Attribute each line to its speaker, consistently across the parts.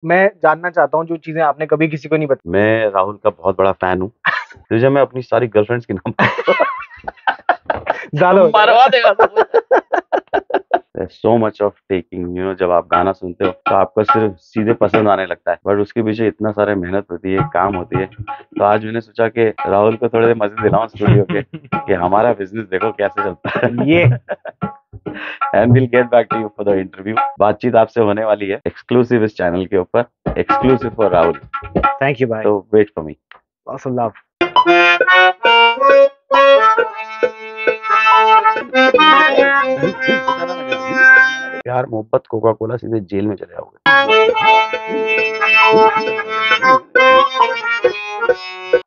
Speaker 1: मैं जानना चाहता हूँ जो चीजें आपने कभी किसी को नहीं बताई।
Speaker 2: मैं राहुल का बहुत बड़ा फैन हूँ। तुझे मैं अपनी सारी गर्लफ्रेंड्स के नाम
Speaker 1: ज्यादा हो
Speaker 2: मरवा
Speaker 1: जाएगा।
Speaker 2: देगा सो मच ऑफ टेकिंग, जब आप गाना सुनते हो तो आपको सिर्फ सीधे पसंद आने लगता है, बट उसके पीछे इतना सारा मेहनत होती है, काम होती है। तो आज मैंने सोचा कि राहुल को थोड़े मजे दिलाऊं स्टूडियो के, कि हमारा बिजनेस देखो कैसे चलता है।
Speaker 1: ये
Speaker 2: and will get back to you for the interview. बातचीत आपसे होने वाली है एक्सक्लूसिव इस चैनल के ऊपर, exclusive for Rahul.
Speaker 1: Thank you भाई।
Speaker 2: तो वेट फॉर मी।
Speaker 1: लव।
Speaker 2: प्यार मोहब्बत कोका कोला सीधे जेल में चले जाओगे।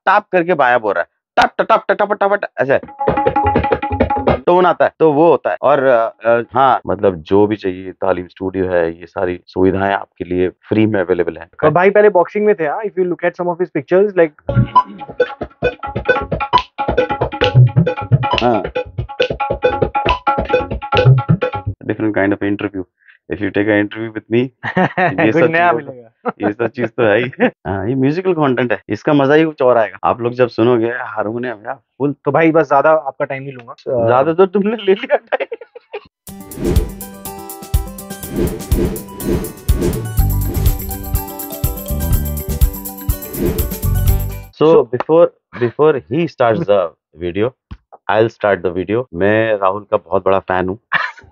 Speaker 2: टाप करके बाया बोल रहा है, टप टप टप टप टप ऐसे टोन आता है, तो वो होता है। और हाँ, मतलब जो भी चाहिए, तालीम स्टूडियो है, ये सारी सुविधाएं आपके लिए फ्री में अवेलेबल है।
Speaker 1: और भाई पहले बॉक्सिंग में थे। हाँ, if you look at some of his pictures like
Speaker 2: different kind of interview. If you take a interview with me, ये
Speaker 1: कुछ
Speaker 2: सब
Speaker 1: नया
Speaker 2: चीजों
Speaker 1: मिलेगा।
Speaker 2: ये सब चीज तो है ही। हाँ, ये म्यूजिकल कंटेंट है, इसका मजा ही कुछ और आएगा। आप लोग जब सुनोगे हारमोनियम या फुल,
Speaker 1: तो भाई बस ज्यादा आपका टाइम नहीं लूंगा।
Speaker 2: ज्यादा तो तुमने ले लिया time. So before he starts the video, I'll start the video. मैं राहुल का बहुत बड़ा फैन हूँ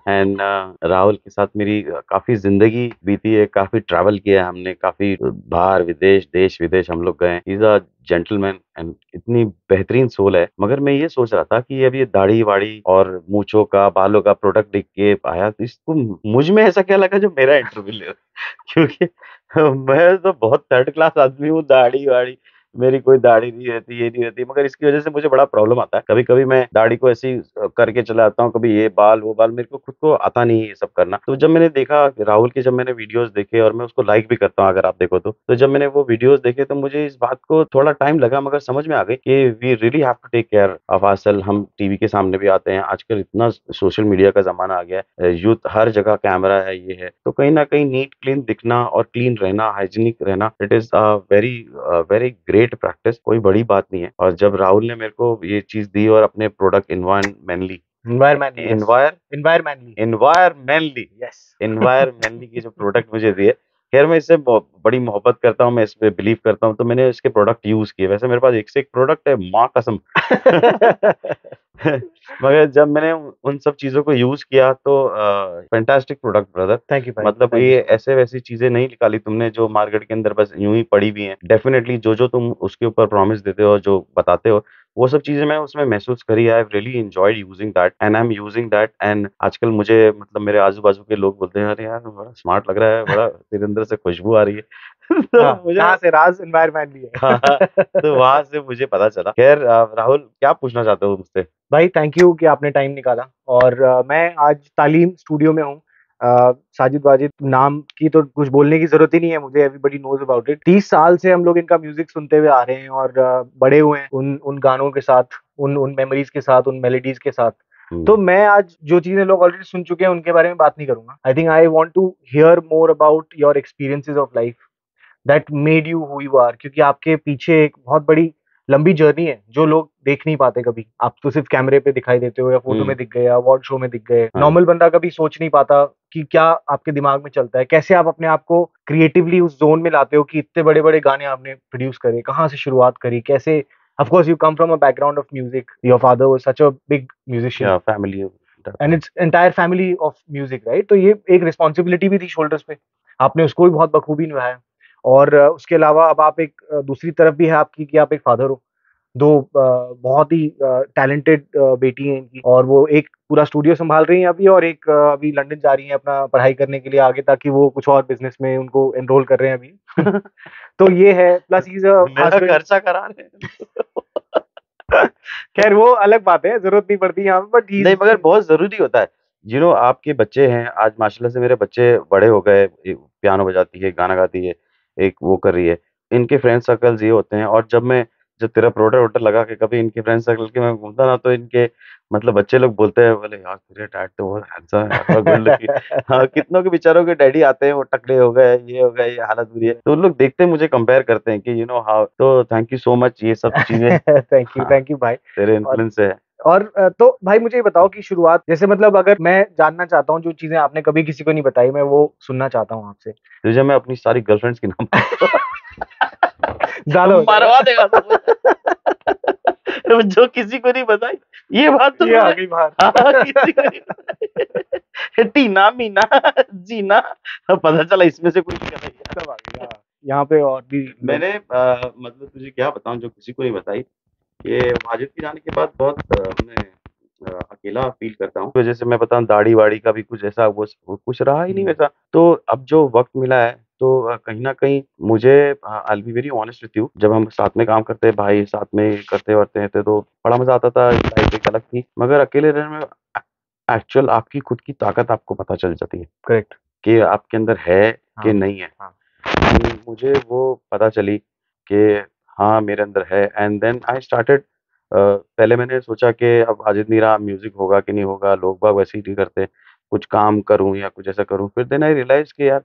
Speaker 2: एंड राहुल के साथ मेरी काफी जिंदगी बीती है, काफी ट्रैवल किया है हमने, काफी बाहर विदेश देश विदेश हम लोग गए। इज अ जेंटलमैन एंड इतनी बेहतरीन सोल है। मगर मैं ये सोच रहा था कि अब ये दाढ़ी वाड़ी और मूंछों का बालों का प्रोडक्ट दिख के आया, तो इसको मुझ में ऐसा क्या लगा जो मेरा इंटरव्यू ले रहा है? क्योंकि मैं तो बहुत थर्ड क्लास आदमी हूँ, दाढ़ी वाड़ी मेरी कोई दाढ़ी नहीं रहती, ये नहीं रहती, मगर इसकी वजह से मुझे बड़ा प्रॉब्लम आता है। कभी कभी मैं दाढ़ी को ऐसे ही करके चला जाता हूँ, कभी ये बाल वो बाल, मेरे को खुद को आता नहीं है ये सब करना। तो जब मैंने देखा राहुल के, जब मैंने वीडियोस देखे, और मैं उसको लाइक भी करता हूँ अगर आप देखो तो जब मैंने वो वीडियोस देखे तो मुझे इस बात को थोड़ा टाइम लगा, मगर समझ में आ गई कि we really have to take care of ourself. हम टीवी के सामने भी आते हैं, आजकल इतना सोशल मीडिया का जमाना आ गया है, यूथ हर जगह कैमरा है, ये है, तो कहीं ना कहीं नीट क्लीन दिखना और क्लीन रहना, हाइजीनिक रहना, it is very very great practice, कोई बड़ी बात नहीं है। और जब राहुल ने मेरे को ये चीज दी और अपने प्रोडक्ट इन्वायरमेंटली की जो प्रोडक्ट मुझे दिए, खैर मैं इससे बड़ी मोहब्बत करता हूँ, मैं इस पे बिलीव करता हूँ, तो मैंने इसके प्रोडक्ट यूज किए। वैसे मेरे पास एक से एक प्रोडक्ट है, माँ कसम। मगर जब मैंने उन सब चीजों को यूज किया तो fantastic product brother.
Speaker 1: Thank you भाई।
Speaker 2: मतलब ये ऐसे वैसी चीजें नहीं निकाली तुमने जो मार्केट के अंदर बस यूं ही पड़ी भी हैं। डेफिनेटली जो जो तुम उसके ऊपर प्रॉमिस देते हो, जो बताते हो, वो सब चीजें मैं उसमें महसूस करी। I have really enjoyed using that and I am using that. And आजकल मुझे, मतलब मेरे आजू बाजू के लोग बोलते हैं, अरे यार बड़ा स्मार्ट लग रहा है, बड़ा तेरे अंदर से खुशबू आ रही है। तो मुझे
Speaker 1: कहाँ से राज एनवायरमेंट भी
Speaker 2: हाँ,
Speaker 1: है।
Speaker 2: तो वहां से मुझे पता चला। खैर राहुल, क्या पूछना चाहते हो मुझसे?
Speaker 1: भाई थैंक यू कि आपने टाइम निकाला। और मैं आज तालीम स्टूडियो में हूँ। साजिद वाजिद नाम की तो कुछ बोलने की जरूरत ही नहीं है मुझे, एवरीबडी नोज अबाउट इट। 30 साल से हम लोग इनका म्यूजिक सुनते हुए आ रहे हैं और बड़े हुए हैं उन उन गानों के साथ, उन मेमोरीज के साथ, उन मेलोडीज के साथ। तो मैं आज जो चीजें लोग ऑलरेडी सुन चुके हैं उनके बारे में बात नहीं करूंगा। I think I want to hear more about your experiences of life that made you who you are, क्योंकि आपके पीछे एक बहुत बड़ी लंबी जर्नी है जो लोग देख नहीं पाते कभी। आप तो सिर्फ कैमरे पे दिखाई देते हो या फोटो में दिख गए या अवार्ड शो में दिख गए। नॉर्मल बंदा कभी सोच नहीं पाता कि क्या आपके दिमाग में चलता है, कैसे आप अपने आप को क्रिएटिवली उस जोन में लाते हो कि इतने बड़े बड़े गाने आपने प्रोड्यूस करे, कहाँ से शुरुआत करी, कैसे। Of course, you come from a background of music. Your father was such a big musician.
Speaker 2: Yeah, family
Speaker 1: And it's entire family of music, right? तो ये एक रिस्पॉन्सिबिलिटी भी थी शोल्डर्स पे, आपने उसको भी बहुत बखूबी निभाया। और उसके अलावा अब आप एक दूसरी तरफ भी है आपकी कि आप एक फादर हो। दो बहुत ही टैलेंटेड बेटी हैं इनकी, और वो एक पूरा स्टूडियो संभाल रही हैं अभी, और एक अभी लंदन जा रही हैं अपना पढ़ाई करने के लिए आगे, ताकि वो कुछ और बिजनेस में उनको एनरोल कर रहे हैं अभी। तो ये है, प्लस ही
Speaker 2: मेरा खर्चा करा रहे हैं।
Speaker 1: खैर वो अलग बात है, जरूरत नहीं पड़ती यहाँ पे, बट
Speaker 2: नहीं, मगर बहुत जरूरी होता है। आपके बच्चे हैं आज, माशाल्लाह से मेरे बच्चे बड़े हो गए, पियानो बजाती है, गाना गाती है, एक वो कर रही है, इनके फ्रेंड सर्कल्स ये होते हैं। और जब मैं जब तेरा पाउडर वाउडर लगा के कभी इनके फ्रेंड सर्कल के मैं घूमता ना, तो इनके मतलब बच्चे लोग बोलते हैं, बोले यार तेरे डैड तो बहुत हैंडसम है, बहुत गुड लुकिंग। हाँ, कितनों के बेचारों के डैडी आते हैं, वो टकले हो गए, ये हो गए, ये हालत बुरी है, तो उन लोग देखते हैं मुझे कंपेयर करते हैं कि यू नो हाउ, तो थैंक यू सो मच, ये सब चीजें हाँ,
Speaker 1: थैंक यू भाई।
Speaker 2: तेरे
Speaker 1: और
Speaker 2: इन्फ्लुएंस से है।
Speaker 1: तो भाई मुझे ये बताओ कि शुरुआत जैसे मतलब अगर मैं जानना चाहता हूँ जो चीजें आपने कभी किसी को नहीं बताई, मैं वो सुनना चाहता हूँ आपसे।
Speaker 2: तुझे मैं अपनी सारी गर्लफ्रेंड्स के नाम
Speaker 1: ज्यादा हो
Speaker 2: मरवा देगा
Speaker 1: जाएगा।
Speaker 2: सब जो किसी को नहीं बताई, ये बात तो
Speaker 1: ये आ
Speaker 2: मैं
Speaker 1: गई बाहर।
Speaker 2: हाँ, किसी को नहीं बताई। टीना, मीना, जीना, पता चला इसमें से कोई नहीं है।
Speaker 1: सब आ गई, हाँ। यहाँ पे और भी लोग।
Speaker 2: मैंने मतलब तुझे क्या बताऊं जो किसी को नहीं बताई, ये माजिद के जाने के बाद बहुत मैं अकेला फील करता हूँ। वजह से मैं बताऊं, दाढ़ी वाड़ी का भी कुछ ऐसा वो कुछ रहा ही नहीं वैसा। तो अब जो वक्त मिला है, तो कहीं ना कहीं मुझे, I be very honest with you, जब हम साथ में काम करते भाई, साथ में करते वर्ते थे, तो बड़ा मजा आता था, लाइफ एक अलग थी। मगर अकेले रहने में एक्चुअल आपकी खुद की ताकत आपको पता चल जाती है
Speaker 1: करेक्ट।
Speaker 2: कि आपके अंदर है कि
Speaker 1: हाँ
Speaker 2: नहीं है।
Speaker 1: हाँ।
Speaker 2: मुझे वो पता चली कि हाँ, मेरे अंदर है, एंड देन आई स्टार्टेड। पहले मैंने सोचा कि अब अजित नहीं रहा, म्यूजिक होगा कि नहीं होगा, लोग बाग वैसे ही नहीं करते, कुछ काम करूँ या कुछ ऐसा करूँ। फिर देन आई रियलाइज कि यार,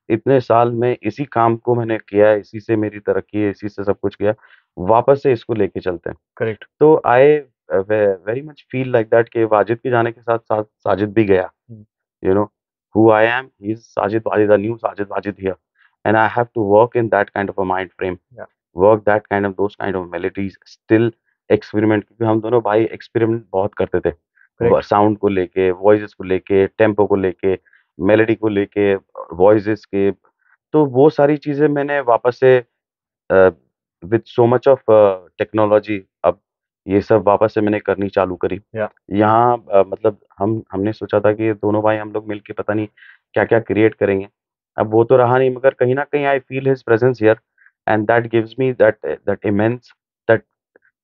Speaker 2: इतने साल में इसी काम को मैंने किया है, इसी से मेरी तरक्की है, इसी से सब कुछ किया, वापस से इसको लेके चलते हैं।
Speaker 1: करेक्ट।
Speaker 2: तो I very much feel like that कि वाजिद के जाने के साथ साथ साजिद भी गया। You know who I am. He's Sajid Wajid, the new Sajid Wajid here, and I have to work in that kind of a mind frame,
Speaker 1: या
Speaker 2: work that kind of those kind of melodies, still experiment, क्योंकि हम दोनों भाई experiment बहुत करते थे,
Speaker 1: correct.
Speaker 2: Sound को लेके, वॉइसेस को लेके, टेम्पो को लेके, मेलोडी को लेके, वॉइसेस के। तो वो सारी चीजें मैंने वापस से with so much of technology, अब ये सब वापस से मैंने करनी चालू करी।
Speaker 1: या
Speaker 2: यहाँ मतलब हमने सोचा था कि दोनों भाई हम लोग मिलके पता नहीं क्या-क्या क्रिएट करेंगे। अब वो तो रहा नहीं, मगर कहीं न कहीं I feel his presence here, and that gives me that that immense, that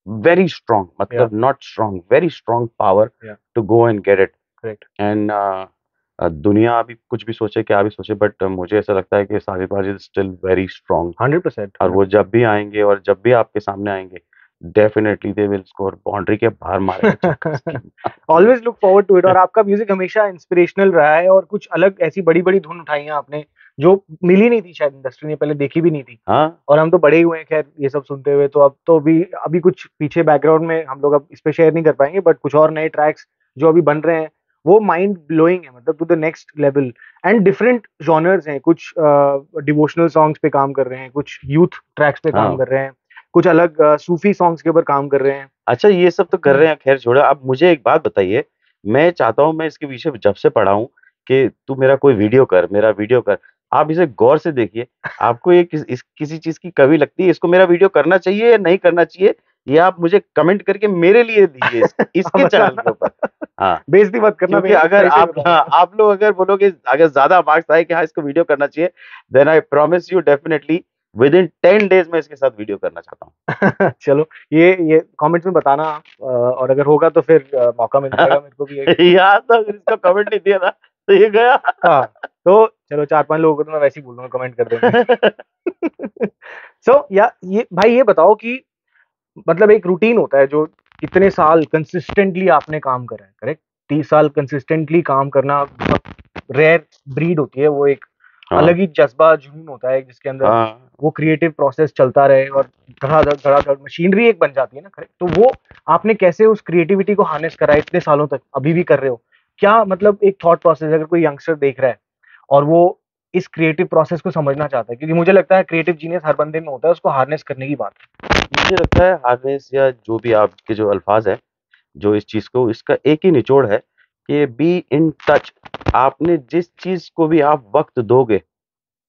Speaker 2: very strong,
Speaker 1: या
Speaker 2: मतलब not strong, very strong power
Speaker 1: या
Speaker 2: to go and get it.
Speaker 1: Correct.
Speaker 2: And दुनिया अभी कुछ भी सोचे, क्या भी सोचे, बट मुझे ऐसा लगता है कि Sajid Wajid still very strong,
Speaker 1: 100%।
Speaker 2: और वो जब भी आएँगे और जब भी आपके सामने आएँगे, definitely they will score, boundary के बाहर मारेंगे चौका स्टीम।
Speaker 1: Always look forward to it. और आपका म्यूजिक हमेशा इंस्पिरेशनल रहा है, और कुछ अलग ऐसी बड़ी बड़ी धुन उठाई हैं आपने जो मिली नहीं थी, शायद इंडस्ट्री ने पहले देखी भी नहीं थी।
Speaker 2: हाँ,
Speaker 1: और हम तो बड़े ही हुए हैं खैर ये सब सुनते हुए, तो अब तो अभी अभी कुछ पीछे बैकग्राउंड में हम लोग अब इस पे शेयर नहीं कर पाएंगे, बट कुछ और नए ट्रैक्स जो अभी बन रहे हैं वो माइंड ब्लोइंग है, मतलब to the next level. And different genres हैं, कुछ डिवोशनल सॉन्ग्स पे काम कर रहे हैं, कुछ यूथ ट्रैक्स पे काम
Speaker 2: हाँ।
Speaker 1: कर रहे हैं, कुछ अलग सूफी सॉन्ग्स के ऊपर काम कर रहे हैं।
Speaker 2: अच्छा, ये सब तो कर रहे हैं, खैर छोड़ो। अब मुझे एक बात बताइए, मैं चाहता हूँ, मैं इसके पीछे जब से पड़ा हूँ कि तू मेरा कोई वीडियो कर, मेरा वीडियो कर। आप इसे गौर से देखिए, आपको ये किसी चीज़ की कमी लगती है, इसको मेरा वीडियो करना चाहिए या नहीं करना चाहिए, ये आप मुझे कमेंट करके मेरे लिए दीजिए, इसके चैनल के ऊपर। हाँ,
Speaker 1: बेइज्जती मत करना
Speaker 2: क्योंकि
Speaker 1: मेरी,
Speaker 2: अगर
Speaker 1: सही से
Speaker 2: आप,
Speaker 1: बता
Speaker 2: हाँ,
Speaker 1: रहा
Speaker 2: आप लोग अगर बोलोगे, अगर ज़्यादा मार्क्स आए कि हाँ, इसको वीडियो करना चाहिए, then I promise you definitely within 10 days मैं इसके साथ वीडियो करना चाहता हूँ।
Speaker 1: हूँ। चलो, ये कमेंट्स में बताना आप, और अगर होगा तो फिर मौका मिल जाएगा मेरे को भी एक।
Speaker 2: यार, तो अगर इसका कमेंट नहीं दिया ना, तो ये गया।
Speaker 1: हाँ, तो चलो 4-5 लोगों को तो मैं वैसे ही बोल दूंगा, कमेंट कर देंगे। सो या ये भाई ये बताओ कि मतलब एक रूटीन होता है जो इतने साल कंसिस्टेंटली आपने काम करा है, करेक्ट? 30 साल कंसिस्टेंटली काम करना बहुत रेयर ब्रीड होती है, वो एक
Speaker 2: हाँ,
Speaker 1: अलग ही जज्बा जुनून होता है जिसके अंदर
Speaker 2: हाँ।
Speaker 1: वो क्रिएटिव प्रोसेस चलता रहे और धड़ाधड़ मशीनरी एक बन जाती है ना, करेक्ट? तो वो आपने कैसे उस क्रिएटिविटी को हार्नेस करा है इतने सालों तक, अभी भी कर रहे हो? क्या मतलब एक थॉट प्रोसेस, अगर कोई यंगस्टर देख रहा है और वो इस क्रिएटिव प्रोसेस को समझना चाहता है, क्योंकि मुझे लगता है क्रिएटिव जीनियस हर बंदे में होता है, उसको हार्नेस करने की बात
Speaker 2: मुझे लगता है हार्नेस, या जो भी आपके जो अल्फाज है, जो इस चीज़ को, इसका एक ही निचोड़ है कि बी इन टच। आपने जिस चीज़ को भी आप वक़्त दोगे,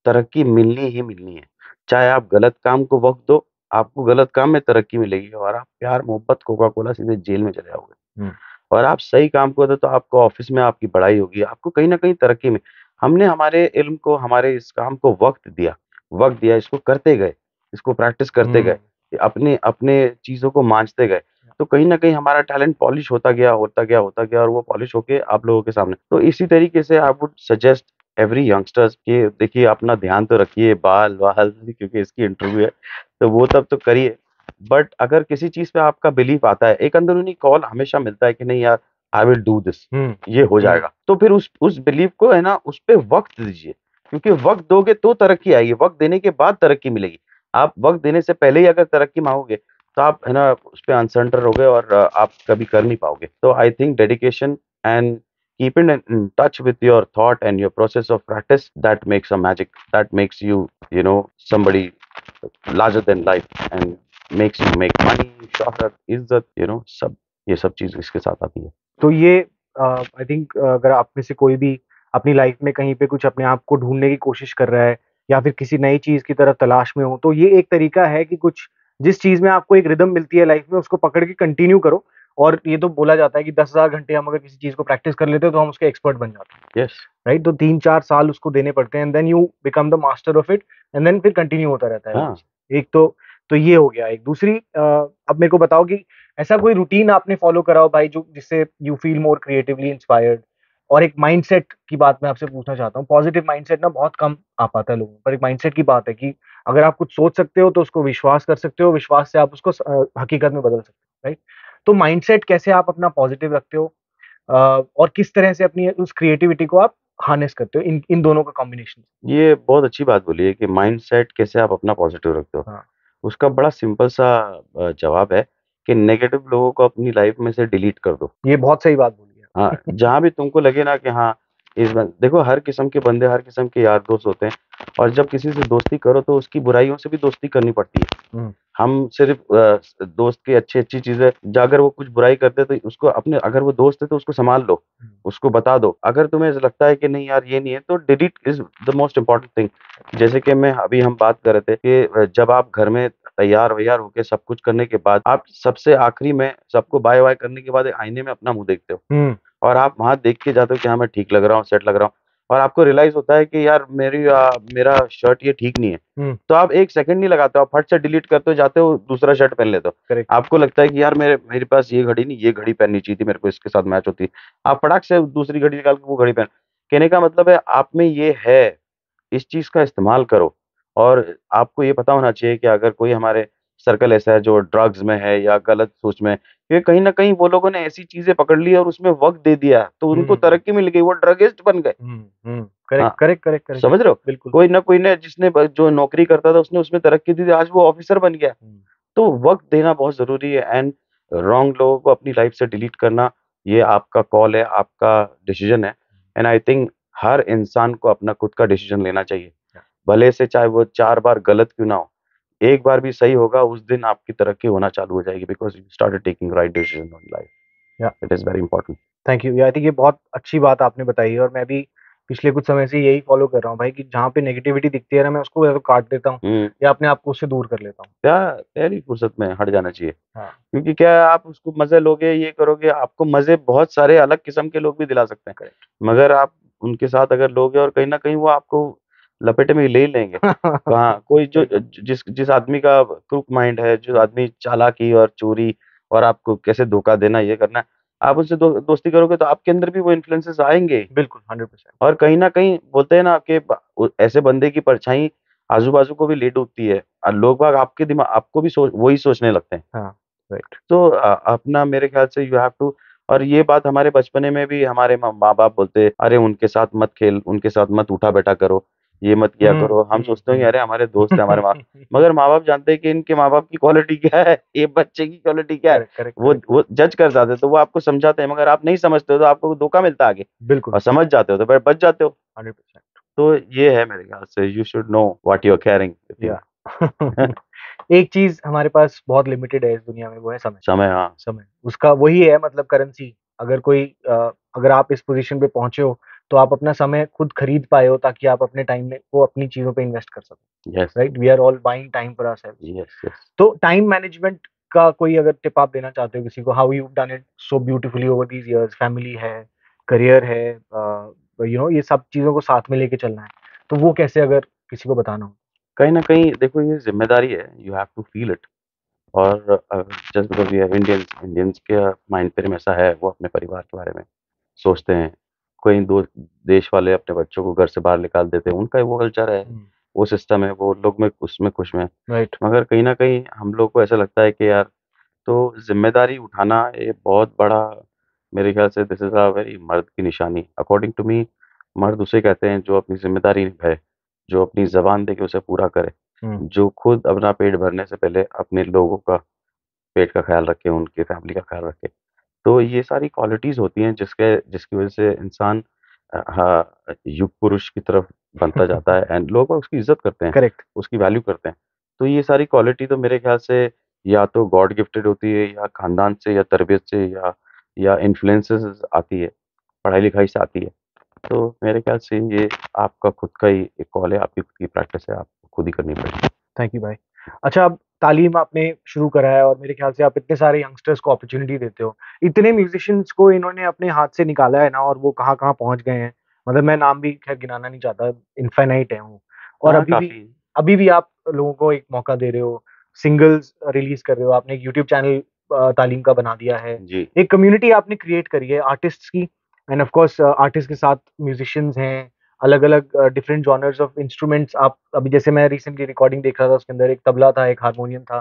Speaker 2: तरक्की मिलनी ही मिलनी है। चाहे आप गलत काम को वक़्त दो, आपको गलत काम में तरक्की मिलेगी, और आप प्यार, मोहब्बत, कोका कोला सीधे जेल में चले जाओगे।
Speaker 1: है।
Speaker 2: और आप सही काम को दो, तो आपको ऑफ़िस में आपकी बढ़ाई होगी, आपको कहीं न कहीं तरक्की में। हमने हमारे इल्म को, हमारे इस काम को वक़्त दिया, इसको करते गए, इसको प्रैक्टिस करते गए, अपने अपने चीज़ों को माँजते गए, तो कहीं न कहीं हमारा टैलेंट पॉलिश होता गया, होता गया, होता गया, और वो पॉलिश होके आप लोगों के सामने। तो इसी तरीके से I would suggest every youngsters कि देखिए, अपना ध्यान तो रखिए, बाल-वाल, क्योंकि इसकी इंटरव्यू है, तो वो सब तो करिए, बट अगर किसी चीज पे आपका बिलीफ आता है, एक अंदरूनी कॉल हमेशा मिलता है कि नहीं यार, आई विल डू दिस, ये हो जाएगा, तो फिर उस बिलीफ को है ना, उस पे वक्त दीजिए, क्योंकि वक्त दोगे तो तरक्की आएगी, वक्त देने के बाद तरक्की मिलेगी। आप वक्त देने से पहले ही अगर तरक्की मांगोगे तो आप है ना उस पे अनसर्टन रहोगे और आप कभी कर नहीं पाओगे। तो I think dedication and keeping in touch with your thought and your process of practice, that makes a magic, that makes you, you know, somebody larger than life and makes you make money, शोहरत, इज्जत, you know, सब ये सब चीज इसके साथ आती है।
Speaker 1: तो ये आई थिंक अगर आप में से कोई भी अपनी लाइफ में कहीं पे कुछ अपने आप को ढूँढने की कोशिश कर रहा है या फिर किसी नई चीज़ की तरफ तलाश में हो, तो ये एक तरीका है कि कुछ जिस चीज़ में आपको एक रिदम मिलती है लाइफ में उसको पकड़ के कंटिन्यू करो। और ये तो बोला जाता है कि 10,000 घंटे हम अगर किसी चीज़ को प्रैक्टिस कर लेते हैं तो हम उसके एक्सपर्ट बन जाते हैं,
Speaker 2: यस,
Speaker 1: राइट? तो 3-4 साल उसको देने पड़ते हैं and then you become the master of it and then फिर कंटिन्यू होता रहता है वो
Speaker 2: हाँ,
Speaker 1: चीज़। एक तो ये हो गया। एक दूसरी अब मेरे को बताओ कि ऐसा कोई रूटीन आपने फॉलो करा हो भाई जो जिससे you feel more creatively inspired? और एक माइंडसेट की बात मैं आपसे पूछना चाहता हूँ। पॉजिटिव माइंडसेट ना बहुत कम आ पाता है लोगों को, पर एक माइंडसेट की बात है कि अगर आप कुछ सोच सकते हो तो उसको विश्वास कर सकते हो, विश्वास से आप उसको हकीकत में बदल सकते हो, राइट? तो माइंडसेट कैसे आप अपना पॉजिटिव रखते हो और किस तरह से अपनी उस क्रिएटिविटी को आप हार्नेस करते हो इन इन दोनों का कॉम्बिनेशन?
Speaker 2: ये बहुत अच्छी बात बोली है कि माइंडसेट कैसे आप अपना पॉजिटिव रखते हो।
Speaker 1: हाँ,
Speaker 2: उसका बड़ा सिंपल सा जवाब है कि नेगेटिव लोगों को अपनी लाइफ में से डिलीट कर दो।
Speaker 1: ये बहुत सही बात बोली
Speaker 2: हाँ,
Speaker 1: है।
Speaker 2: जहाँ भी तुमको लगे ना कि हाँ, इस बन देखो हर किस्म के बंदे, हर किस्म के यार दोस्त होते हैं और जब किसी से दोस्ती करो तो उसकी बुराइयों से भी दोस्ती करनी पड़ती है।
Speaker 1: हुँ,
Speaker 2: हम सिर्फ़ दोस्त की अच्छी-अच्छी चीज़ें ज अगर वो कुछ बुराई करते हैं तो उसको अपने, अगर वो दोस्त है तो उसको सँभाल लो,
Speaker 1: हुँ,
Speaker 2: उसको बता दो। अगर तुम्हें ऐसा लगता है कि नहीं यार ये नहीं है, तो delete is the most important thing. जैसे कि मैं अभी हम बात कर रहे थे कि जब आप घर में तैयार-वैयार होके सब कुछ करने के बाद, आप सबसे आखिरी में सबको बाय-वाय करने के बाद आईने में अपना मुँह देखते हो।
Speaker 1: हुँ,
Speaker 2: और आप वहाँ देख के जाते हो कि हाँ, मैं ठीक लग रहा हूँ, सेट लग रहा हूँ और आपको रियलाइज़ होता है कि यार मेरा शर्ट ये ठीक नहीं है।
Speaker 1: हुँ,
Speaker 2: तो आप 1 सेकंड नहीं लगाते हो, आप फट से डिलीट करते हो, जाते हो दूसरा शर्ट पहन लेते हो।
Speaker 1: करेक्ट।
Speaker 2: आपको लगता है कि यार मेरे पास ये घड़ी नहीं, ये घड़ी पहननी चाहिए थी, मेरे को इसके साथ मैच होती। आप फटाक से दूसरी घड़ी निकाल के वो घड़ी पहन, कहने का मतलब है आप में ये है, इस चीज़ का इस्तेमाल करो। और आपको ये पता होना चाहिए कि अगर कोई हमारे सर्कल ऐसा है जो ड्रग्स में है या गलत सोच में है, क्योंकि कहीं न कहीं वो लोगों ने ऐसी चीज़ें पकड़ ली और उसमें वक़्त दे दिया, तो उनको
Speaker 1: हुँ,
Speaker 2: तरक्की मिल गई, वो ड्रगिस्ट बन गए।
Speaker 1: हुँ, हुँ, करेक्ट,
Speaker 2: हाँ,
Speaker 1: करेक्ट, करेक्ट, करेक्ट।
Speaker 2: समझ रहे हो?
Speaker 1: बिल्कुल।
Speaker 2: कोई ना जिसने जो नौकरी करता था उसने उसमें तरक्की दी थी, आज वो ऑफ़िसर बन गया।
Speaker 1: हुँ,
Speaker 2: तो वक़्त देना बहुत ज़रूरी है एंड रॉन्ग लोगों को अपनी लाइफ़ से डिलीट करना, ये आपका कॉल है, आपका डिसीज़न है एंड आई थिंक हर इंसान को अपना खुद का डिसीज़न लेना चाहिए।
Speaker 1: या
Speaker 2: भले से चाहे वो 4 बार गलत क्यों ना हो, एक बार भी सही होगा, उस दिन आपकी तरक्की होना चालू हो जाएगी because you started taking right decision in life.
Speaker 1: Yeah
Speaker 2: it is very important.
Speaker 1: Thank you. Yeah I think ये बहुत अच्छी बात आपने बताई है और मैं भी पिछले कुछ समय से यही फॉलो कर रहा हूँ भाई कि जहाँ पे नेगेटिविटी दिखती है ना मैं उसको या तो काट देता हूँ
Speaker 2: हुँ,
Speaker 1: या अपने आप को उससे दूर कर लेता हूँ।
Speaker 2: क्या पहली फुर्सत में हट जाना चाहिए।
Speaker 1: हाँ,
Speaker 2: क्योंकि क्या है, आप उसको मज़े लोगे, ये करोगे, आपको मज़े बहुत सारे अलग किस्म के लोग भी दिला सकते हैं।
Speaker 1: करेक्ट।
Speaker 2: मगर आप उनके साथ अगर लोगे और कहीं न कहीं वो आपको लपेटे में ले ही लेंगे। हाँ, कोई जो
Speaker 1: सही बात।
Speaker 2: जिस जिस आदमी का क्रूक माइंड है, जो आदमी चालाकी और चोरी और आपको कैसे धोखा देना, ये करना है, आप उनसे दोस्ती करोगे तो आपके अंदर भी वो इन्फ्लुएंसेस आएँगे ही।
Speaker 1: बिल्कुल, 100%।
Speaker 2: और कहीं न कहीं बोलते हैं ना कि ऐसे बंदे की परछाई आजू-बाजू को भी ले डूबती है। लोग बाग आपके आपको भी वही सोचने लगते हैं।
Speaker 1: हाँ, राइट।
Speaker 2: तो अपना मेरे ख्याल से यू हैव टू, और ये बात हमारे बचपने में भी हमारे माँ-बाप बोलते, "अरे! उनके साथ मत खेल, उनके साथ मत उठा-बैठा करो, ये मत किया
Speaker 1: हुँ,
Speaker 2: करो।" हम
Speaker 1: हुँ,
Speaker 2: सोचते हैं कि
Speaker 1: हुँ।
Speaker 2: अरे! हमारे दोस्त हैं, हमारे माँ, मगर माँ-बाप जानते हैं कि इनके माँ-बाप की क्वालिटी क्या है, ये बच्चे की क्वालिटी क्या है।
Speaker 1: करेक्ट, करेक्ट,
Speaker 2: वो
Speaker 1: करेक्ट।
Speaker 2: वो जज कर जाते हैं, तो वो आपको समझाते हैं, मगर आप नहीं समझते हो तो आपको धोखा मिलता है आगे,
Speaker 1: बिल्कुल,
Speaker 2: और समझ जाते हो तो फिर बच जाते हो।
Speaker 1: 100%।
Speaker 2: तो ये है मेरे ख्याल से, you should know what you are carrying with
Speaker 1: या
Speaker 2: यू।
Speaker 1: एक चीज़ हमारे पास बहुत लिमिटेड है इस दुनिया में वो है समय।
Speaker 2: समय, हाँ।
Speaker 1: समय, उसका वही है मतलब करेंसी। अगर कोई अगर आप इस पोज़ीशन पे पहुँचे हो, तो आप अपना समय खुद खरीद पाए हो ताकि आप अपने टाइम में को अपनी चीज़ों पे इन्वेस्ट कर सको,
Speaker 2: yes,
Speaker 1: right? We are all buying time for ourselves.
Speaker 2: Yes, yes.
Speaker 1: तो टाइम मैनेजमेंट का कोई अगर टिप आप देना चाहते हो किसी को, how you done it so beautifully over these years, family है, करियर है, ये सब चीज़ों को साथ में लेके चलना है। तो वो कैसे अगर किसी को बताना हो?
Speaker 2: कहीं न कहीं देखो ये ज़िम्मेदारी है, you have to feel it. और just because we are Indians, Indians के माइंड फ्रेम ऐसा है, वो अपने परिवार के बारे में सोचते हैं। कई दो देश वाले अपने बच्चों को घर से बाहर निकाल देते हैं, उनका वो कल्चर है।
Speaker 1: हुँ,
Speaker 2: वो सिस्टम है, वो लोग में उसमें खुश हैं।
Speaker 1: राइट।
Speaker 2: मगर कहीं न कहीं हम लोग को ऐसा लगता है कि यार, तो ज़िम्मेदारी उठाना ये बहुत बड़ा, मेरे ख़्याल से दिस इज़ अ वेरी मर्द की निशानी। अकॉर्डिंग टू मी, मर्द उसे कहते हैं जो अपनी ज़िम्मेदारी निभाए, जो अपनी ज़बान दे के उसे पूरा करे, जो खुद अपना पेट भरने से पहले अपने लोगों का पेट का ख़्याल रखे, उनकी फैमिली का ख़्याल रखे। तो ये सारी क्वालिटीज़ होती हैं जिसकी वज़ह से इंसान युग पुरुष की तरफ बनता जाता है एंड लोग उसकी इज़्ज़त करते हैं,
Speaker 1: करेक्ट।
Speaker 2: उसकी वैल्यू करते हैं। तो ये सारी क्वालिटी तो मेरे ख़्याल से या तो गॉड गिफ्टेड होती है या ख़ानदान से या तरबियत से या इन्फ्लुएंसेस आती है, पढ़ाई-लिखाई से आती है। तो मेरे ख़्याल से ये आपका खुद का ही एक कॉल है, आपकी खुद की प्रैक्टिस है, आपको खुद ही करनी पड़ेगी।
Speaker 1: थैंक यू भाई। अच्छा, अब तालीम आपने शुरू करा है और मेरे ख्याल से आप इतने सारे यंगस्टर्स को अपॉर्च्युनिटी देते हो। इतने म्यूजिशियंस को इन्होंने अपने हाथ से निकाला है ना, और वो कहाँ-कहाँ पहुँच गए हैं। मतलब मैं नाम भी ख़ैर गिनाना नहीं चाहता, इनफ़ाइनाइट है वो। और
Speaker 2: हाँ, काफ़ी।
Speaker 1: अभी भी आप लोगों को एक मौका दे रहे हो, सिंगल्स रिलीज़ कर रहे हो, आपने एक यूट्यूब चैनल तालीम का बना दिया है।
Speaker 2: जी।
Speaker 1: एक कम्युनिटी आपने क्रिएट करी है आर्टिस्ट्स की, एंड ऑफ कोर्स आर्टिस्ट के साथ म्यूजिशियंस हैं, अलग-अलग डिफरेंट जॉनर्स ऑफ इंस्ट्रूमेंट्स। आप अभी जैसे मैं रिसेंटली रिकॉर्डिंग देख रहा था, उसके अंदर एक तबला था, एक हारमोनियम था।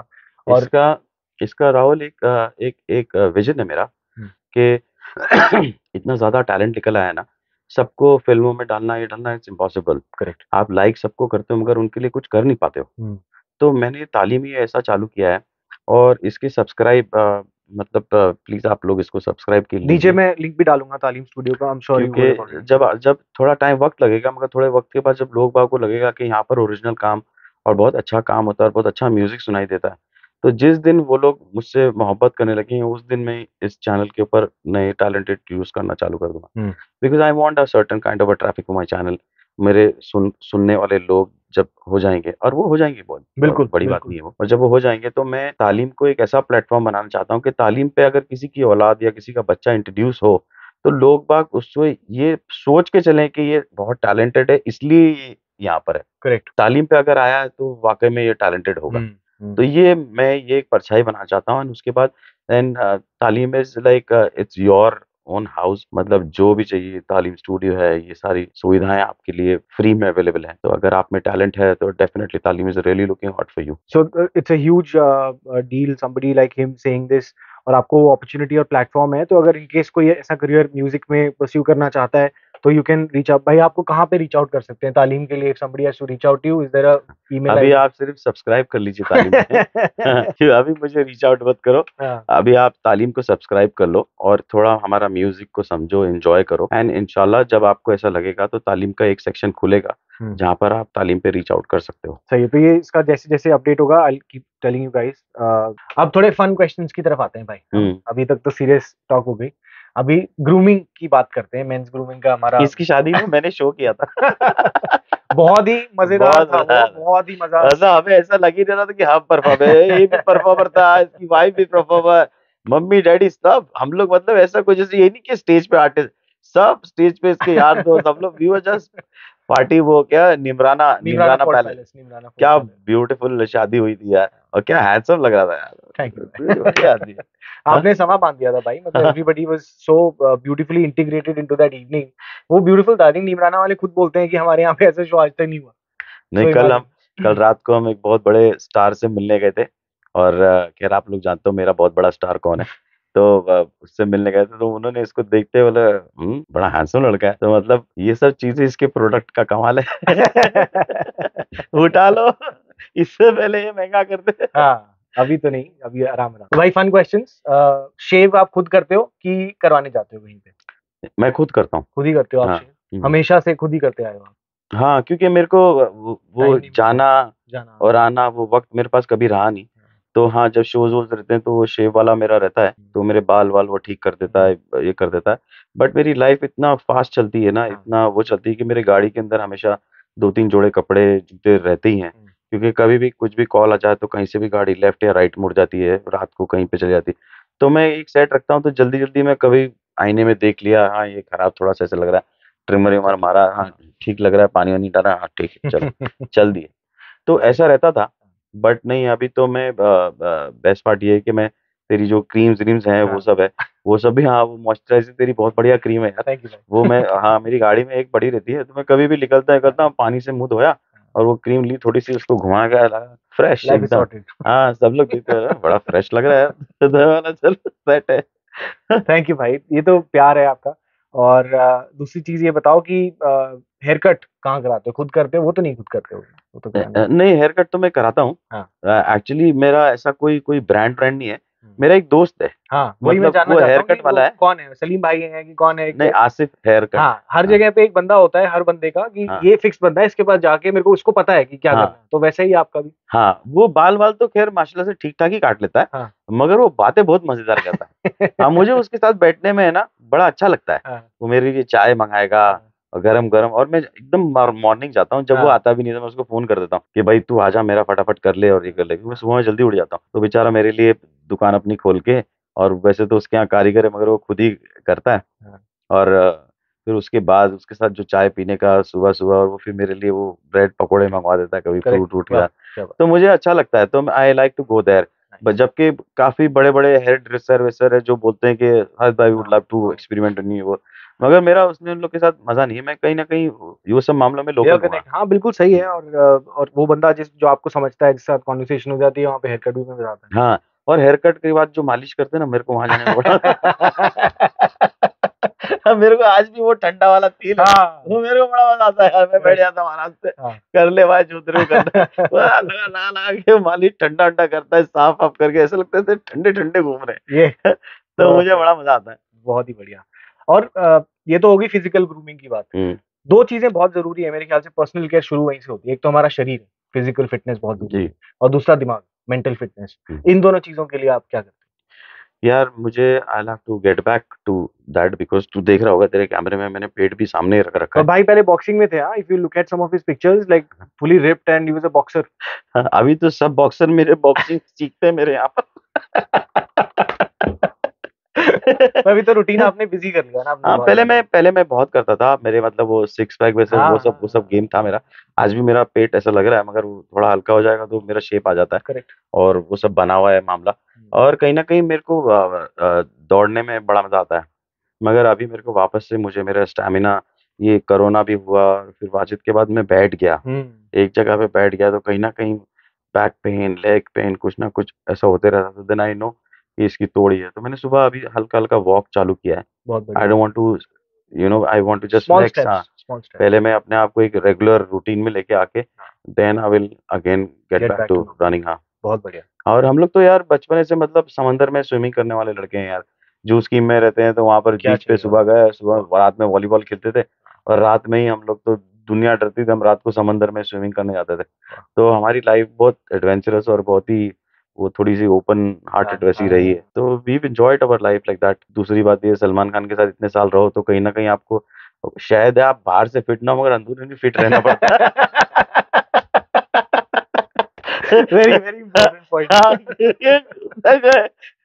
Speaker 1: और
Speaker 2: इसका इसका राहुल एक विज़न है मेरा
Speaker 1: हुँ,
Speaker 2: कि इतना ज़्यादा टैलेंट निकल आया है ना, सबको फ़िल्मों में डालना, ये डालना इट्स इम्पॉसिबल।
Speaker 1: करेक्ट।
Speaker 2: आप लाइक सबको करते हो मगर उनके लिए कुछ कर नहीं पाते हो।
Speaker 1: हुँ।
Speaker 2: तो मैंने तालीम ही ऐसा चालू किया है और इसके सब्सक्राइब मतलब प्लीज़ आप लोग इसको सब्सक्राइब कर
Speaker 1: नीचे
Speaker 2: लीजिए।
Speaker 1: मैं लिंक भी डालूँगा तालीम स्टूडियो का, I am sure you would have
Speaker 2: क्योंकि
Speaker 1: ऑलरेडी।
Speaker 2: जब जब थोड़ा टाइम वक़्त लगेगा मगर थोड़े वक़्त के बाद जब लोग बाग को लगेगा कि यहाँ पर ओरिजिनल काम और बहुत अच्छा काम होता है और बहुत अच्छा म्यूज़िक सुनाई देता है। तो जिस दिन वो लोग मुझसे मोहब्बत करने लगेंगे उस दिन मैं इस चैनल के ऊपर नए टैलेंटेड यूज़ करना चालू कर दूँगा।
Speaker 1: हुँ,
Speaker 2: because I want a certain kind of a traffic on my channel. मेरे सुनने वाले लोग जब हो जाएँगे और वो हो जाएँगे, बहुत बहुत
Speaker 1: बिल्कुल,
Speaker 2: बड़ी बात
Speaker 1: बिल्कुल।
Speaker 2: नहीं है वो। और जब वो हो जाएँगे तो मैं तालीम को एक ऐसा प्लेटफ़ॉर्म बनाना चाहता हूँ कि तालीम पे अगर किसी की औलाद या किसी का बच्चा इंट्रोड्यूस हो, तो लोग बाग उसको ये सोच के चलें कि ये बहुत टैलेंटेड है इसलिए ये यहाँ पर है।
Speaker 1: करेक्ट।
Speaker 2: तालीम पे अगर आया है तो वाक़ई में ये टैलेंटेड होगा।
Speaker 1: हुँ, हुँ।
Speaker 2: तो मैं ये एक परछाई बनाना चाहता हूँ एंड उसके बाद तालीम is like it's your own house. मतलब जो भी चाहिए तालीम स्टूडियो है, ये सारी सुविधाएँ आपके लिए फ्री में अवेलेबल हैं। तो अगर आप में टैलेंट है तो डेफिनिटली तालीम is really looking out for you.
Speaker 1: So it's a huge deal somebody like him saying this, और आपको वो अपॉर्च्युनिटी और प्लेटफ़ॉर्म है, तो अगर इन केस कोई ऐसा करियर म्यूज़िक में परस्यू करना चाहता है, तो यू कैन रीच आउट। भाई आपको कहाँ पे रीच आउट कर सकते हैं तालीम के लिए? If somebody has to reach out to you, is there a email
Speaker 2: अभी
Speaker 1: आईडी?
Speaker 2: आप सिर्फ़ सब्सक्राइब कर लीजिए तालीम में। कि अभी मुझे रीच आउट मत करो।
Speaker 1: हाँ।
Speaker 2: अभी आप तालीम को सब्सक्राइब कर लो और थोड़ा हमारा म्यूज़िक को समझो, एन्जॉय करो एंड इंशाल्लाह जब आपको ऐसा लगेगा तो तालीम का एक सेक्शन खुलेगा,
Speaker 1: हुँ।
Speaker 2: जहाँ पर आप तालीम पे रीच आउट कर सकते हो।
Speaker 1: सही है, तो ये इसका जैसे-जैसे अपडेट होगा I will keep telling you guys. अब थोड़े फन क्वेश्चंस की तरफ आते हैं भाई हम।
Speaker 2: हुँ।
Speaker 1: अभी तक तो सीरियस टॉक हो गई। अभी ग्रूमिंग की बात करते हैं, मेंस ग्रूमिंग का हमारा।
Speaker 2: इसकी शादी में मैंने शो किया था।
Speaker 1: बहुत ही मज़ेदार
Speaker 2: बहुत
Speaker 1: था वो,
Speaker 2: मज़ा आया
Speaker 1: बहुत ही मज़ा।
Speaker 2: था। ऐसा हमें ऐसा लग ही नहीं रहा था कि हम परफॉर्मर है, ये भी परफॉर्मर था, इसकी वाइफ भी परफॉर्मर, मम्मी-डैडी सब हम लोग, मतलब ऐसा कोई जैसे ये नहीं कि स्टेज पे आर्टिस्ट, सब स्टेज पे इसके यार दोस्त हम लोग, वी वर जस्ट पार्टी। वो क्या Neemrana
Speaker 1: Neemrana
Speaker 2: Neemrana
Speaker 1: fort
Speaker 2: palace.
Speaker 1: Palace, Neemrana fort
Speaker 2: क्या
Speaker 1: पैलेस।
Speaker 2: ब्यूटीफुल शादी हुई थी यार और क्या हैंडसम लग रहा था
Speaker 1: थैंक यू
Speaker 2: यार।
Speaker 1: भाई।
Speaker 2: मज़ा आती है। हाँ?
Speaker 1: आपने समा बाँध दिया था भाई, मतलब everybody was so beautifully integrated into that evening. वो ब्यूटीफुल था। आई थिंक निमराना वाले खुद बोलते हैं कि हमारे यहाँ पे ऐसा शो आज तक नहीं हुआ।
Speaker 2: नहीं,
Speaker 1: सो
Speaker 2: कल
Speaker 1: इमेजिन।
Speaker 2: रात को हम एक बहुत बड़े स्टार से मिलने गए थे और खैर आप लोग जानते हो मेरा बहुत बड़ा स्टार कौन है। तो उससे मिलने गए थे तो उन्होंने इसको देखते हुए बोला, बड़ा हैंडसम लड़का है। तो मतलब ये सब चीज़ें इसके प्रोडक्ट का कमाल है। उठा लो, इससे पहले ये महँगा कर दे।
Speaker 1: हाँ, अभी तो नहीं, अभी आराम-आराम। तो भाई फन क्वेश्चंस, शेव आप खुद करते हो कि करवाने जाते हो कहीं पे?
Speaker 2: मैं खुद करता हूँ।
Speaker 1: खुद ही करते हो आप
Speaker 2: हाँ।
Speaker 1: शेव? हमेशा से खुद ही करते आए हो आप?
Speaker 2: हाँ, क्योंकि मेरे को वो
Speaker 1: टाइम नहीं मिलता
Speaker 2: जाना
Speaker 1: जाना
Speaker 2: और
Speaker 1: आना।
Speaker 2: आना वो वक़्त मेरे पास कभी रहा नहीं।
Speaker 1: हाँ।
Speaker 2: तो हाँ, जब शोज़-वोज़ रहते हैं तो वो शेव वाला मेरा रहता है, तो मेरे बाल-वाल वो ठीक कर देता है, ये कर देता है। बट मेरी लाइफ़ इतना फ़ास्ट चलती है ना,
Speaker 1: हाँ।
Speaker 2: इतना वो चलती है कि मेरी गाड़ी के अंदर हमेशा 2-3 जोड़े कपड़े, जूते रहते ही हैं।
Speaker 1: हुँ।
Speaker 2: क्योंकि कभी भी कुछ भी कॉल आ जाए तो कहीं से भी गाड़ी लेफ्ट या राइट मुड़ जाती है, रात को कहीं पे चली जाती है। तो मैं एक सेट रखता हूँ तो जल्दी-जल्दी में कभी आईने में देख लिया, हाँ, ये खराब थोड़ा-सा ऐसा लग रहा है, ट्रिमर-विमर मारा, हाँ, ठीक लग रहा है, पानी-वानी डाला, हाँ, ठीक है, चलो, चल दिए। तो ऐसा रहता था, बट नहीं अभी तो मैं बेस्ट पार्ट ये है कि मैं तेरी जो क्रीम्स-व्रीम्स हैं वो
Speaker 1: हाँ।
Speaker 2: सब है, वो सब भी, हाँ, वो मॉइस्चराइज़र तेरी बहुत बढ़िया क्रीम है यार।
Speaker 1: थैंक यू भाई।
Speaker 2: वो मैं हाँ, मेरी गाड़ी में एक पड़ी रहती है, तो मैं कभी भी निकलता-विकलता हूँ, पानी से मुँह धोया और वो क्रीम ली, थोड़ी सी उसको घुमा के लगा, फ्रेश
Speaker 1: लाइफ इज
Speaker 2: एकदम।
Speaker 1: सॉर्टेड।
Speaker 2: हाँ, सब लोग देखते हैं, "अरे, बड़ा फ्रेश लग रहा है यार।" तो मैंने चल सेट है।
Speaker 1: थैंक यू भाई, ये तो प्यार है आपका। और दूसरी चीज ये बताओ कि हेयर कट कहाँ कराते हो? खुद करते हो? वो तो नहीं खुद करते हो, वो तो कराना है।
Speaker 2: नहीं, हेयर कट तो मैं कराता हूँ।
Speaker 1: हाँ।
Speaker 2: एक्चुअली मेरा ऐसा कोई कोई ब्रांड ब्रांड नहीं है।
Speaker 1: हम्म।
Speaker 2: मेरा एक दोस्त है,
Speaker 1: हाँ, वही मैं
Speaker 2: मतलब
Speaker 1: जानना
Speaker 2: वो
Speaker 1: चाहता
Speaker 2: हेयर
Speaker 1: हूँ कि
Speaker 2: कट
Speaker 1: वो
Speaker 2: वाला है।
Speaker 1: कौन है, सलीम भाई है कि कौन है
Speaker 2: नहीं,
Speaker 1: कि?
Speaker 2: Asif hair cut.
Speaker 1: हाँ, हर
Speaker 2: हाँ,
Speaker 1: जगह पे एक बंदा होता है हर बंदे का कि
Speaker 2: हाँ,
Speaker 1: ये फिक्स बंदा है, इसके पास जाके मेरे को उसको पता है कि क्या
Speaker 2: हाँ,
Speaker 1: करना है, तो वैसे ही आपका भी।
Speaker 2: हाँ, वो बाल-वाल तो ख़ैर माशाल्लाह से ठीक-ठाक ही काट लेता है,
Speaker 1: हाँ।
Speaker 2: मगर वो बातें बहुत मज़ेदार करता है। हाँ, मुझे उसके साथ बैठने में है ना, बड़ा अच्छा लगता है।
Speaker 1: हाँ।
Speaker 2: वो मेरे लिए चाय मँगाएगा
Speaker 1: हाँ।
Speaker 2: और गरम-गरम, और मैं एकदम मॉर्निंग जाता हूँ, जब वो
Speaker 1: हाँ।
Speaker 2: आता भी नहीं है तो मैं उसको फ़ोन कर देता हूँ कि भाई तू आजा, मेरा फटाफट कर ले और ये कर ले, क्योंकि मैं सुबह में जल्दी उठ जाता हूँ। तो बेचारा मेरे लिए दुकान अपनी खोल के, और वैसे तो उसके यहाँ कारीगर है मगर वो खुद ही करता है।
Speaker 1: हाँ।
Speaker 2: और फिर उसके बाद उसके साथ जो चाय पीने का सुबह-सुबह, और वो फिर मेरे लिए वो ब्रेड पकोड़े मँगवा देता है, कभी
Speaker 1: करेक्ट।
Speaker 2: फ्रूट-व्रूट
Speaker 1: वाह,
Speaker 2: का।
Speaker 1: क्या बात।
Speaker 2: तो मुझे अच्छा लगता है, तो I like to go there. ब
Speaker 1: नाइस।
Speaker 2: जबकि काफ़ी बड़े-बड़े हेयर ड्रेसर-वेसर है जो बोलते हैं कि हर्ष भाई वुड
Speaker 1: हाँ।
Speaker 2: लव टू
Speaker 1: हाँ।
Speaker 2: एक्सपेरिमेंट इन यू, मगर मेरा उसमें उन लोग के साथ मज़ा नहीं है। मैं कहीं न कहीं ये सब मामलों में
Speaker 1: देयर
Speaker 2: लोकल हूँ।
Speaker 1: कनेक्ट, हाँ बिल्कुल सही है।
Speaker 2: हुँ।
Speaker 1: और वो बंदा जिस जो आपको समझता है, जिसके साथ कॉन्वर्सेशन हो जाती है, वहाँ पे हेयर कट भी मिल जाता
Speaker 2: हाँ, और हेयर कट के बाद जो मालिश करते हैं ना, मेरे को वहाँ जाने में बड़ा
Speaker 1: है।
Speaker 2: मेरे को आज भी वो ठंडा वाला फ़ील है,
Speaker 1: हाँ।
Speaker 2: वो मेरे को बड़ा मज़ा आता है यार, मैं बैठ
Speaker 1: करेक्ट।
Speaker 2: जाता हूँ आराम से,
Speaker 1: हाँ।
Speaker 2: कर ले भाई जो तेरे को करना है। वो लगा-लगा के मालिश ठंडा-ठंडा करता है, साफ-वाफ करके, ऐसा लगता है जैसे ठंडे-ठंडे घूम रहे
Speaker 1: ये
Speaker 2: हैं। तो मुझे
Speaker 1: परफेक्ट।
Speaker 2: बड़ा मज़ा आता है।
Speaker 1: बहुत ही बढ़िया। और ये तो होगी फिजिकल ग्रूमिंग की बात।
Speaker 2: हुँ,
Speaker 1: 2 चीज़ें बहुत ज़रूरी है मेरे ख्याल से, पर्सनल केयर शुरू वहीं से होती है। एक तो हमारा शरीर, फिजिकल फिटनेस बहुत ज़रूरी
Speaker 2: जी।
Speaker 1: है, और दूसरा दिमाग, मेंटल फिटनेस।
Speaker 2: हुँ।
Speaker 1: इन दोनों चीज़ों के लिए आप क्या करते
Speaker 2: यार मुझे I will have to get back to that, because तू देख रहा होगा तेरे कैमरे में मैंने पेट भी सामने रख रखा
Speaker 1: हो?
Speaker 2: है।
Speaker 1: भाई पहले बॉक्सिंग में थे, हाँ, if you look at some of his pictures like fully ripped and he was a boxer.
Speaker 2: अभी तो सब बॉक्सर मेरे बॉक्सिंग सीखते हैं मेरे यहाँ पर।
Speaker 1: अभी तो रूटीन आपने बिज़ी कर लिया ना अपना
Speaker 2: हाँ,
Speaker 1: बहुत ज़्यादा।
Speaker 2: पहले मैं बहुत करता था। मेरे मतलब वो सिक्स पैक वैसे
Speaker 1: हाँ,
Speaker 2: वो
Speaker 1: हाँ,
Speaker 2: सब
Speaker 1: हाँ।
Speaker 2: गेम था मेरा। आज भी मेरा पेट ऐसा लग रहा है, मगर वो थोड़ा हल्का हो जाएगा तो मेरा शेप आ जाता है,
Speaker 1: करेक्ट।
Speaker 2: और वो सब बना हुआ है मामला।
Speaker 1: हुँ।
Speaker 2: और कहीं न कहीं मेरे को दौड़ने में बड़ा मज़ा आता है। मगर अभी मेरे को वापस से मुझे मेरा स्टैमिना, ये कोरोना भी हुआ, फिर वाजिद के बाद मैं बैठ गया।
Speaker 1: हुँ।
Speaker 2: एक जगह पे बैठ गया तो कहीं न कहीं बैक पेन, लेग पेन, कुछ ना कुछ ऐसा होते रहता था। देन आई नो कि इसकी तोड़ ही है। तो मैंने सुबह अभी हल्का-हल्का वॉक चालू किया है।
Speaker 1: बहुत
Speaker 2: आई
Speaker 1: बढ़िया।
Speaker 2: Don't want to I want to just
Speaker 1: small
Speaker 2: relax. हाँ,
Speaker 1: स्टेप्स, स्मॉल स्टेप्स।
Speaker 2: पहले मैं अपने आप को एक रेगुलर रूटीन में लेके आके
Speaker 1: हाँ,
Speaker 2: then I will again get
Speaker 1: get
Speaker 2: back
Speaker 1: back
Speaker 2: to
Speaker 1: to normal.
Speaker 2: Running. हाँ,
Speaker 1: बहुत बढ़िया।
Speaker 2: और हम लोग तो यार बचपने से मतलब समंदर में स्विमिंग करने वाले लड़के हैं यार। जूह स्कीम में रहते हैं तो वहाँ पर
Speaker 1: क्या
Speaker 2: बीच पे
Speaker 1: चाहिए और?
Speaker 2: सुबह गए, सुबह रात में वॉलीबॉल खेलते थे, और रात में ही हम लोग तो दुनिया डरती थी, हम रात को समंदर में स्विमिंग करने जाते थे।
Speaker 1: वाह!
Speaker 2: तो हमारी लाइफ बहुत एडवेंचरस और बहुत ही वो थोड़ी-सी ओपन
Speaker 1: हाँ,
Speaker 2: हार्टेड वैसी रही है।
Speaker 1: हाँ।
Speaker 2: तो we have enjoyed our life like that. दूसरी बात ये, सलमान खान के साथ इतने साल रहो तो कहीं न कहीं आपको शायद आप बाहर से फिट ना हो मगर अंदरूनी भी फिट रहना पड़ता है।
Speaker 1: Very, very important point.
Speaker 2: हाँ, क्योंकि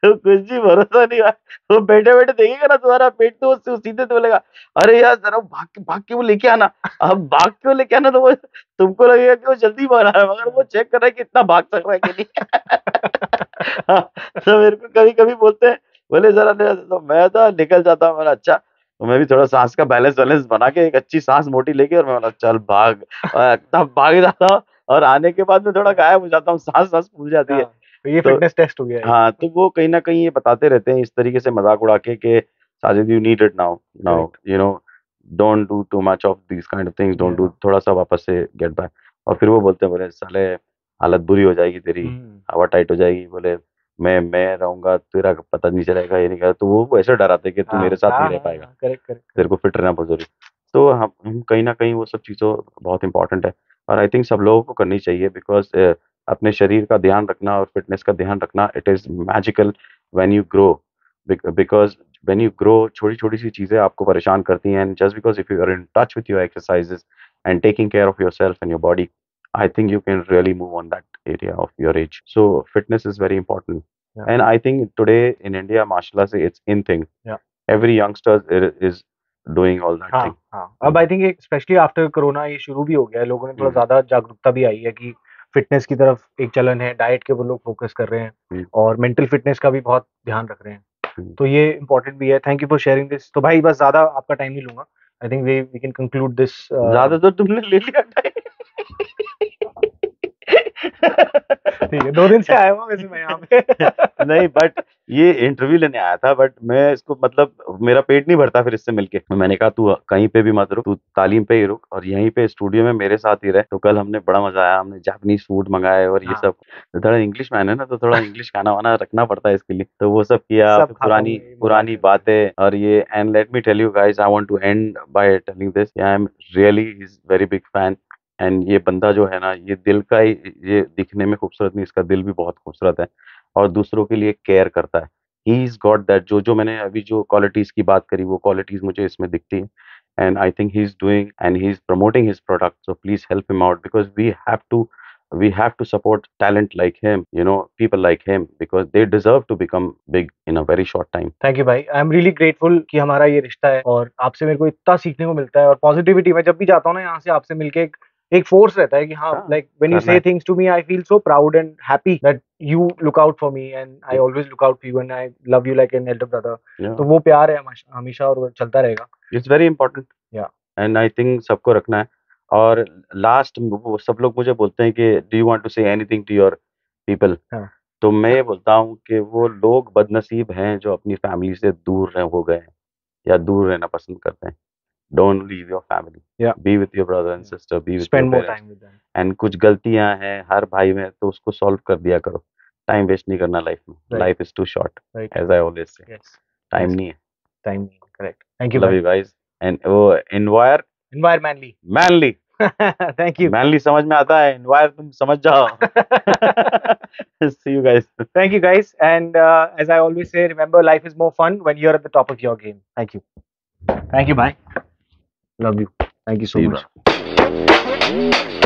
Speaker 2: तो कुछ भी भरोसा नहीं है। वो बैठे-बैठे देखेगा ना तुम्हारा पेट, तो वो सीधे तो बोलेगा, "अरे यार ज़रा भाग के वो लेके आना।" अब भाग के वो लेके आना तो वो तुमको लगेगा कि वो जल्दी भाग रहा है, मगर वो चेक कर रहा है कि इतना भाग सक रहा है कि नहीं। हाँ, तो मेरे को कभी-कभी बोलते हैं, बोले, "ज़रा ले", तो मैं तो निकल जाता हूँ। मैंने अच्छा, तो मैं भी थोड़ा साँस का बैलेंस-वैलेंस बना के एक अच्छी साँस मोटी लेके, और मैं बोला चल भाग, तब भाग जाता हूँ, और आने के बाद में थोड़ा
Speaker 1: हाँ,
Speaker 2: गायब हो जाता हूँ, साँस-वाँस फूल जाती है।
Speaker 1: हाँ। तो ये
Speaker 2: तो
Speaker 1: फिटनेस टेस्ट हो गया एक।
Speaker 2: हाँ, तो वो कहीं न कहीं ये बताते रहते हैं इस तरीके से मज़ाक उड़ा के कि Sajid, you need it now,
Speaker 1: correct.
Speaker 2: You know, don't do too much of these kind of things, don't do,
Speaker 1: या।
Speaker 2: थोड़ा-सा वापस से गेट बैक। और फिर वो बोलते हैं, बोले, "साले हालत बुरी हो जाएगी तेरी,
Speaker 1: हुँ।
Speaker 2: हवा टाइट हो जाएगी।" बोले, मैं रहूँगा, तेरा पता नहीं चलेगा, ये नहीं करेगा। तो वो ऐसे डराते हैं कि तू
Speaker 1: हाँ,
Speaker 2: मेरे साथ नहीं
Speaker 1: हाँ,
Speaker 2: रह
Speaker 1: हाँ,
Speaker 2: पाएगा,
Speaker 1: हाँ। करेक्ट, करेक्ट,
Speaker 2: तेरे
Speaker 1: करेक्ट।
Speaker 2: को फिट रहना बहुत ज़रूरी है। तो हम कहीं न कहीं वो सब चीज़ों बहुत इम्पोर्टेंट है, और आई थिंक सब लोगों को करनी चाहिए, बिकॉज़ अपने शरीर का ध्यान रखना और फिटनेस का ध्यान रखना, it is magical when you grow, because when you grow छोटी-छोटी सी चीज़ें आपको परेशान करती हैं, and just because if you are in touch with your exercises and taking care of yourself and your body, I think you can really move on that area of your age. So fitness is very important.
Speaker 1: या,
Speaker 2: And I think today in India, mashallah se, it's in thing.
Speaker 1: या।
Speaker 2: Every youngster is doing all that
Speaker 1: हाँ,
Speaker 2: thing.
Speaker 1: हाँ। अब
Speaker 2: Mm.
Speaker 1: I think specially after corona ये शुरू भी हो गया है, लोगों ने थोड़ा
Speaker 2: Mm.
Speaker 1: ज़्यादा जागरूकता भी आई है कि फिटनेस की तरफ एक चलन है, डाइट के ऊपर लोग फोकस कर रहे हैं,
Speaker 2: Mm.
Speaker 1: और मेंटल फिटनेस का भी बहुत ध्यान रख रहे हैं।
Speaker 2: Mm.
Speaker 1: तो ये इम्पोर्टेंट भी है। Thank you for sharing this. तो भाई बस ज़्यादा आपका टाइम नहीं लूँगा। I think we we can conclude this.
Speaker 2: ज़्यादा तो तुमने ले लिया टाइम।
Speaker 1: ठीक है, 2 दिन से आया हुआ वैसे मैं यहाँ पे।
Speaker 2: नहीं, बट ये इंटरव्यू लेने आया था, बट मैं इसको मतलब मेरा पेट नहीं भरता फिर इससे मिलके। मैंने कहा तू कहीं पे भी मत रुक, तू तालीम पे ही रुक और यहीं पे स्टूडियो में मेरे साथ ही रहे। तो कल हमने बड़ा मजा आया, हमने जापानीज फूड मंगाए और ये
Speaker 1: हाँ,
Speaker 2: सब। तो थोड़ा इंग्लिश मैन है ना, तो थोड़ा इंग्लिश खाना वाना रखना पड़ता है इसके लिए, तो वो सब किया।
Speaker 1: सब
Speaker 2: फिर
Speaker 1: खाता हूँ
Speaker 2: पुरानी
Speaker 1: मैं, मजा
Speaker 2: पुरानी
Speaker 1: आता है।
Speaker 2: बातें और ये। And let me tell you guys, I want to end by telling this, I am really is very big fan. एंड ये बंदा जो है ना, ये दिल का ही, ये दिखने में खूबसूरत नहीं, इसका दिल भी बहुत खूबसूरत है और दूसरों के लिए केयर करता है। ही इज गॉट दैट, जो मैंने अभी जो क्वालिटीज की बात करी, वो क्वालिटीज मुझे इसमें दिखती है। And I think he is doing and he is promoting his product, so please help him out because we have to support talent like him, people like him, because they deserve to become big in a very short time.
Speaker 1: Thank you भाई, आई am really grateful कि हमारा ये रिश्ता है और आपसे मेरे को इतना सीखने को मिलता है और पॉजिटिविटी। मैं जब भी जाता हूँ ना यहाँ से, आपसे मिलके एक फोर्स रहता है कि हाँ,
Speaker 2: हाँ,
Speaker 1: लाइक व्हेन यू
Speaker 2: करना
Speaker 1: से
Speaker 2: है।
Speaker 1: Things to me, I feel so proud and happy that you look out for me and I always look out for you and I love you like an elder brother. तो वो प्यार है हमेशा और वो चलता रहेगा।
Speaker 2: इट्स वेरी इंपॉर्टेंट
Speaker 1: या
Speaker 2: एंड आई थिंक सबको रखना है। और लास्ट वो सब लोग मुझे बोलते हैं कि do you want to say anything to your people,
Speaker 1: हाँ,
Speaker 2: तो मैं ये बोलता हूँ कि वो लोग बदनसीब हैं जो अपनी फैमिली से दूर हो गए हैं या दूर रहना पसंद करते हैं। डोंट लीव योर फैमिली,
Speaker 1: या
Speaker 2: B with your brother and sister, B with your
Speaker 1: spend more
Speaker 2: parents.
Speaker 1: Time with them.
Speaker 2: And कुछ गलतियां हैं हर भाई में, तो उसको सॉल्व कर दिया करो। टाइम वेस्ट नहीं करना लाइफ में,
Speaker 1: right,
Speaker 2: life is too short,
Speaker 1: right,
Speaker 2: as I always say.
Speaker 1: Yes,
Speaker 2: time
Speaker 1: yes,
Speaker 2: नहीं है।
Speaker 1: टाइम नहीं, करेक्ट। थैंक यू
Speaker 2: लव
Speaker 1: भाई।
Speaker 2: You guys. एंड वो envir
Speaker 1: environmentally.
Speaker 2: Mainly,
Speaker 1: thank you.
Speaker 2: Mainly समझ में आता है, एनवायर तुम समझ जाओ। See you guys.
Speaker 1: Thank you, guys. And as I always say, remember, life is more fun when you're at the top of your game. Thank you. Thank you. Bye. Love you. Thank you so
Speaker 2: See you,
Speaker 1: much.
Speaker 2: brother.